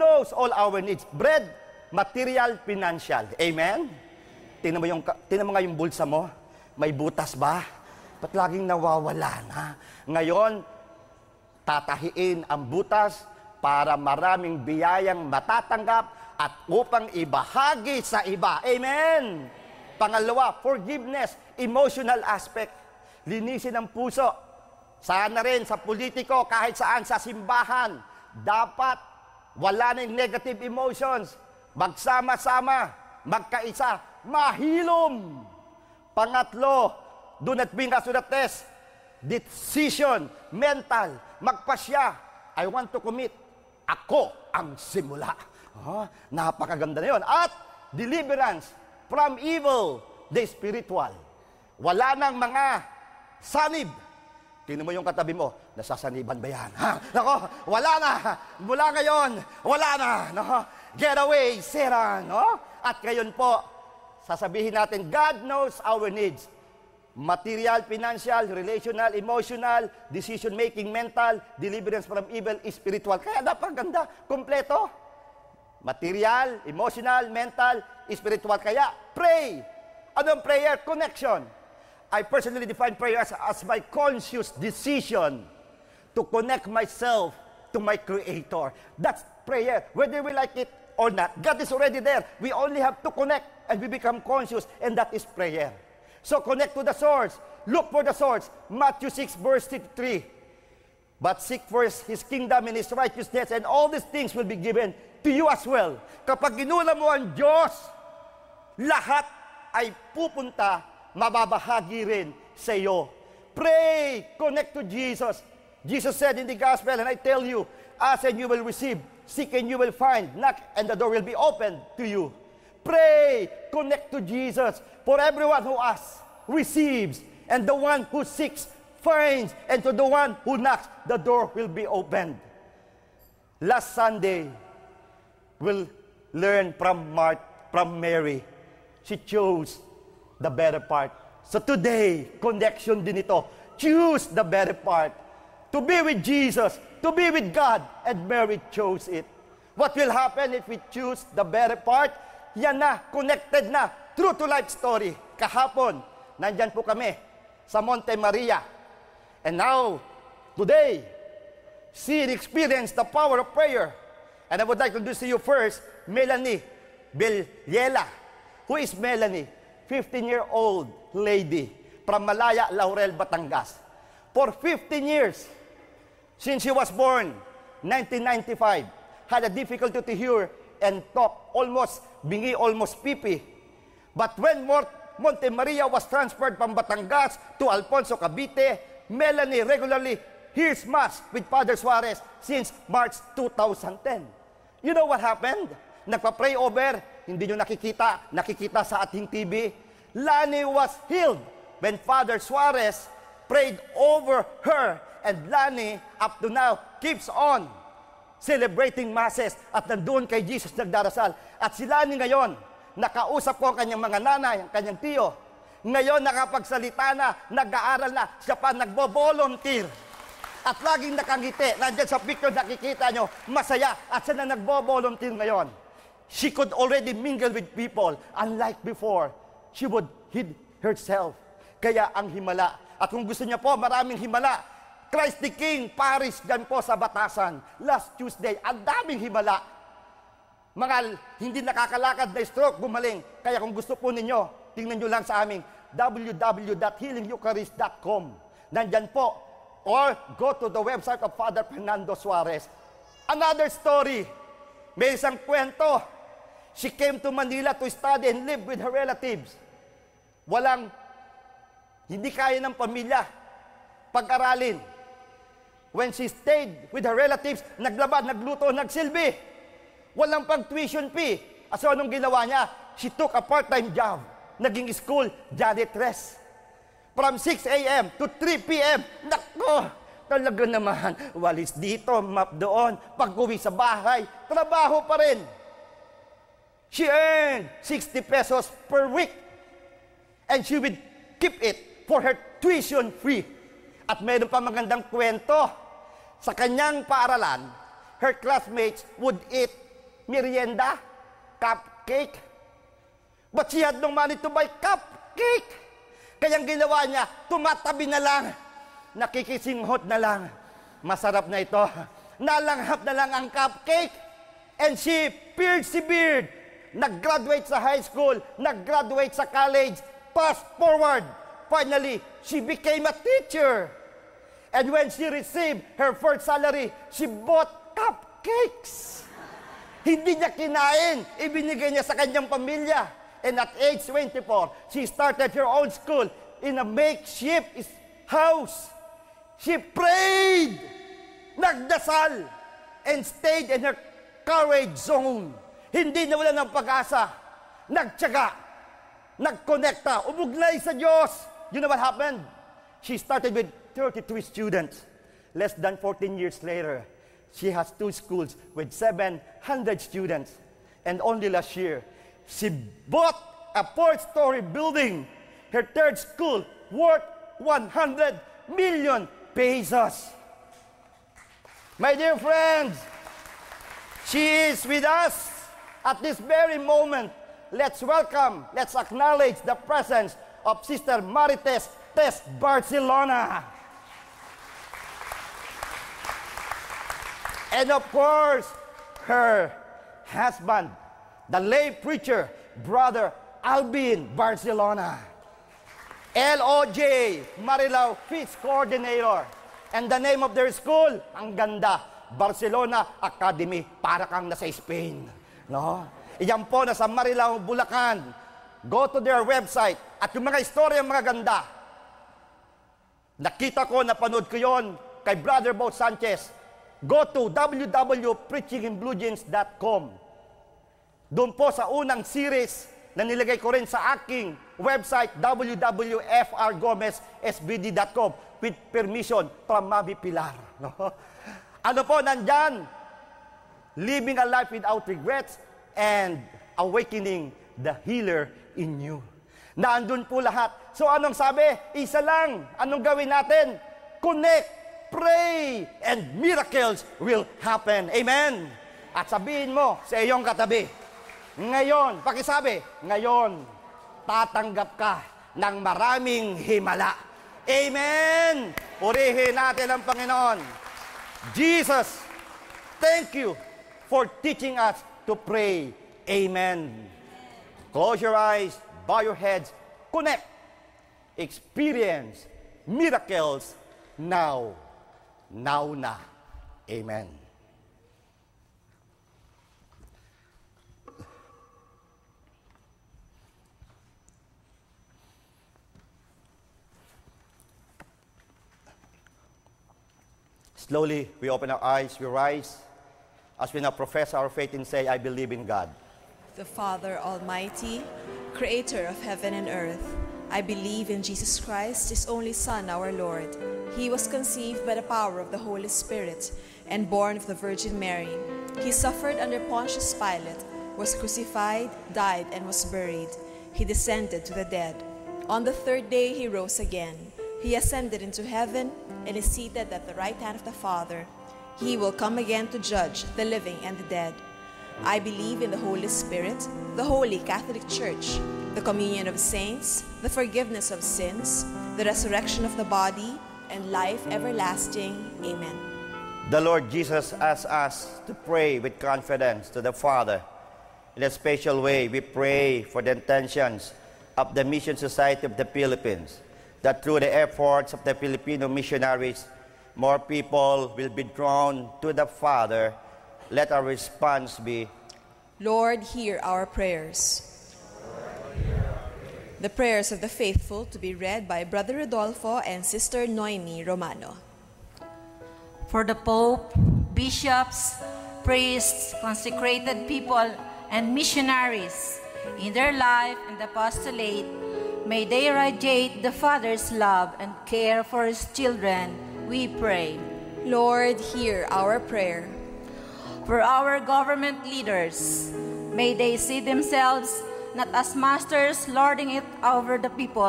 knows all our needs. Bread, material, financial. Amen? Tingnan mo nga yung bulsa mo. May butas ba? Ba't laging nawawala na? Ngayon, tatahiin ang butas para maraming biyayang matatanggap at upang ibahagi sa iba. Amen? Pangalawa, forgiveness, emotional aspect. Linisin ang puso. Sana rin sa politiko, kahit saan sa simbahan, dapat wala na yung negative emotions. Magsama-sama, magkaisa, mahilom. Pangatlo, do not bring us to the test. Decision, mental, magpasya. I want to commit. Ako ang simula. Napakaganda na yun. At deliverance from evil, the spiritual. Wala nang mga sanib. Tingnan mo yung katabi mo, nasasaniban ba yan? Nako, wala na. Mula ngayon, wala na. No? Get away, Satan. No? At ngayon po, sasabihin natin, God knows our needs. Material, financial, relational, emotional, decision-making, mental, deliverance from evil, spiritual. Kaya napakaganda, kompleto. Material, emotional, mental, spiritual. Kaya, pray. Anong prayer? Connection. I personally define prayer as my conscious decision to connect myself to my Creator. That's prayer. Whether we like it or not, God is already there. We only have to connect and we become conscious, and that is prayer. So connect to the source. Look for the source. Matthew 6 verse 3. But seek first His kingdom and His righteousness, and all these things will be given to you as well. Kapag ginula mo ang Diyos, lahat ay pupunta, mababahagi rin sa iyo. Pray, connect to Jesus. Jesus said in the gospel, and I tell you, ask and you will receive, seek and you will find, knock and the door will be opened to you. Pray, connect to Jesus. For everyone who asks, receives, and the one who seeks, finds, and to the one who knocks, the door will be opened. Last Sunday, we'll learn from Mary. She chose the better part. So today, connection din ito. Choose the better part. To be with Jesus, to be with God, and Mary chose it. What will happen if we choose the better part? Yan na, connected na, true to life story. Kahapon, nandyan po kami sa Monte Maria. And now, today, see and experience the power of prayer. And I would like to introduce to you first, Melanie Bilyela. Who is Melanie? 15-year-old lady from Malaya, Laurel, Batangas. For 15 years, since she was born, 1995, had a difficulty to hear and talk, almost bingi, almost pipi. But when Monte Maria was transferred from Batangas to Alfonso, Cavite, Melanie regularly hears Mass with Father Suarez since March 2010. You know what happened? Nagpa-pray over, hindi nyo nakikita sa ating TV. Lani was healed when Father Suarez prayed over her. And Lani, up to now, keeps on celebrating masses at nandun kay Jesus nagdarasal. At si Lani ngayon, nakausap ko ang kanyang mga nanay, ang kanyang tiyo. Ngayon, nakapagsalita na, nag-aaral na, siya pa nagbo-volunteer. At laging nakangiti. Nandiyan sa picture, nakikita nyo, masaya. At siya na nagbo-volunteer ngayon. She could already mingle with people. Unlike before, she would hid herself. Kaya ang himala. At kung gusto niya po, maraming himala. Christ the King, Paris, dyan po sa Batasan. Last Tuesday, ang daming himala. Mga hindi nakakalakad na stroke, gumaling. Kaya kung gusto po ninyo, tingnan nyo lang sa aming www.healingyeucharist.com. Nandyan po. Or go to the website of Father Fernando Suarez. Another story. May isang kwento. She came to Manila to study and live with her relatives. Hindi kaya ng pamilya pag-aralin. When she stayed with her relatives, naglaba, nagluto, nagsilbi. Walang pag-tuition fee. So anong ginawa niya? She took a part-time job. Naging school janitress. From 6 a.m. to 3 p.m. Nako! Talaga naman, walis dito, map doon. Pag-uwi sa bahay, trabaho pa rin. She earned 60 pesos per week. And she would keep it for her tuition fee. At mayroon pa magandang kwento. Sa kanyang paaralan, her classmates would eat merienda, cupcake. But she had no money to buy cupcake. Kayang ginawa niya, tumatabi na lang, nakikisinghot na lang. Masarap na ito. Nalanghap na lang ang cupcake. And she persevered. Nag-graduate sa high school, nag-graduate sa college, fast forward. Finally, she became a teacher. And when she received her first salary, she bought cupcakes. Hindi niya kinain, ibinigay niya sa kanyang pamilya. And at age 24, she started her own school in a makeshift house. She prayed, nagdasal, and stayed in her courage zone. Hindi nawala ng pag-asa, nagtiyaga, nagkonekta, umugnay sa Diyos. You know what happened? She started with 33 students. Less than 14 years later, she has 2 schools with 700 students. And only last year, she bought a 4-story building, her 3rd school, worth 100 million pesos. My dear friends, she is with us at this very moment. Let's welcome, let's acknowledge the presence of Sister Marites Tess Barcelona. And of course, her husband, the lay preacher, Brother Alvin Barcelona. LOJ, Marilao Feast Coordinator. And the name of their school, ang ganda, Barcelona Academy. Para kang nasa Spain. No? Iyan po, nasa Marilao, Bulacan. Go to their website. At yung mga istorya, mga ganda. Nakita ko, napanood ko yon kay Brother Bo Sanchez. Go to www.preachinginbluejeans.com. Doon po sa unang series na nilagay ko rin sa aking website, www.frgomezsbd.com, with permission from Mabi Pilar. No? Ano po, nandyan? Living a life without regrets and awakening the healer in you. Naandun po lahat. So anong sabi? Isa lang. Anong gawin natin? Connect. Pray, and miracles will happen. Amen? At sabihin mo sa iyong katabi, ngayon, pakisabi, ngayon, tatanggap ka ng maraming himala. Amen? Purihin natin ang Panginoon. Jesus, thank you for teaching us to pray. Amen. Close your eyes, bow your heads, connect, experience miracles now. Now na. Amen. Slowly, we open our eyes, we rise, as we now profess our faith and say, I believe in God, the Father Almighty, creator of heaven and earth. I believe in Jesus Christ, His only Son, our Lord. He was conceived by the power of the Holy Spirit and born of the Virgin Mary. He suffered under Pontius Pilate, was crucified, died, and was buried. He descended to the dead. On the 3rd day He rose again. He ascended into heaven and is seated at the right hand of the Father. He will come again to judge the living and the dead. I believe in the Holy Spirit, the Holy Catholic Church, the communion of saints, the forgiveness of sins, the resurrection of the body, and life everlasting. Amen. The Lord Jesus asks us to pray with confidence to the Father. In a special way, we pray for the intentions of the Mission Society of the Philippines, that through the efforts of the Filipino missionaries, more people will be drawn to the Father. Let our response be, Lord, hear our prayers. The prayers of the faithful to be read by Brother Rodolfo and Sister Noemi Romano. For the Pope, bishops, priests, consecrated people, and missionaries, in their life and apostolate, may they radiate the Father's love and care for His children, we pray. Lord, hear our prayer. For our government leaders, may they see themselves not as masters lording it over the people,